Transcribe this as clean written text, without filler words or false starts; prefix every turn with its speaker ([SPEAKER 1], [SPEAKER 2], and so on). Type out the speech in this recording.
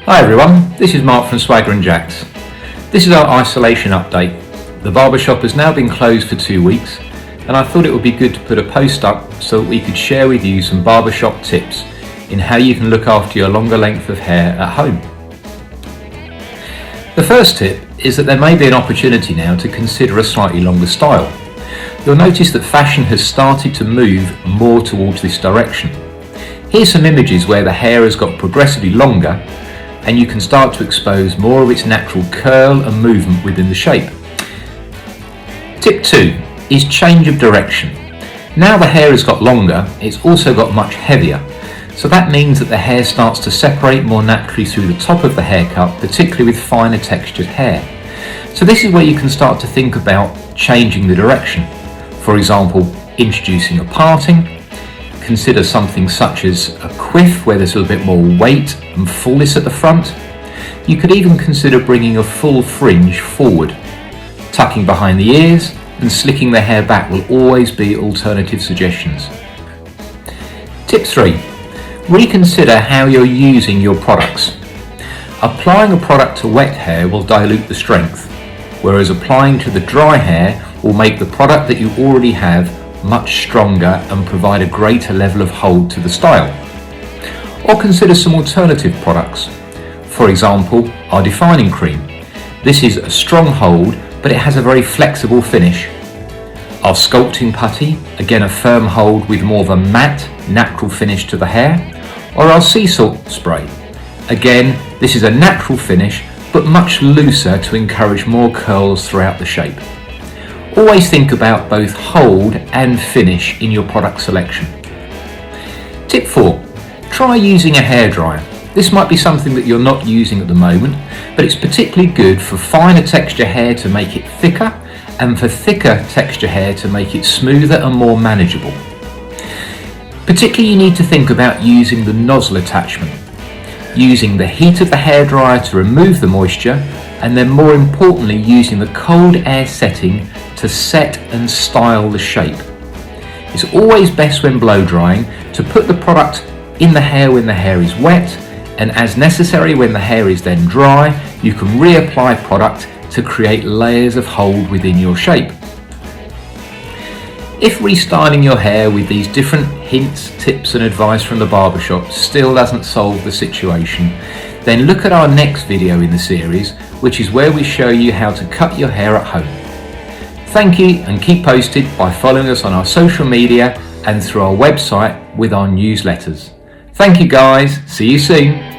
[SPEAKER 1] Hi everyone, this is Mark from Swagger and Jacks. This is our isolation update. The barbershop has now been closed for 2 weeks and I thought it would be good to put a post up so that we could share with you some barbershop tips in how you can look after your longer length of hair at home. The first tip is that there may be an opportunity now to consider a slightly longer style. You'll notice that fashion has started to move more towards this direction. Here's some images where the hair has got progressively longer and you can start to expose more of its natural curl and movement within the shape. Tip 2 is change of direction. Now the hair has got longer, it's also got much heavier. So that means that the hair starts to separate more naturally through the top of the haircut, particularly with finer textured hair. So this is where you can start to think about changing the direction. For example, introducing a parting. Consider something such as a quiff where there's a little bit more weight and fullness at the front. You could even consider bringing a full fringe forward. Tucking behind the ears and slicking the hair back will always be alternative suggestions. Tip 3. Reconsider how you're using your products. Applying a product to wet hair will dilute the strength, whereas applying to the dry hair will make the product that you already have much stronger and provide a greater level of hold to the style. Or consider some alternative products. For example, our defining cream. This is a strong hold, but it has a very flexible finish. Our sculpting putty, again a firm hold with more of a matte, natural finish to the hair. Or our sea salt spray. Again, this is a natural finish, but much looser to encourage more curls throughout the shape. Always think about both hold and finish in your product selection. Tip 4. Try using a hairdryer. This might be something that you're not using at the moment, but it's particularly good for finer texture hair to make it thicker and for thicker texture hair to make it smoother and more manageable. Particularly you need to think about using the nozzle attachment, using the heat of the hairdryer to remove the moisture, and then more importantly using the cold air setting to set and style the shape. It's always best when blow drying to put the product in the hair when the hair is wet, and as necessary when the hair is then dry, you can reapply product to create layers of hold within your shape. If restyling your hair with these different hints, tips and advice from the barbershop still doesn't solve the situation, then look at our next video in the series, which is where we show you how to cut your hair at home. Thank you, and keep posted by following us on our social media and through our website with our newsletters. Thank you guys, see you soon.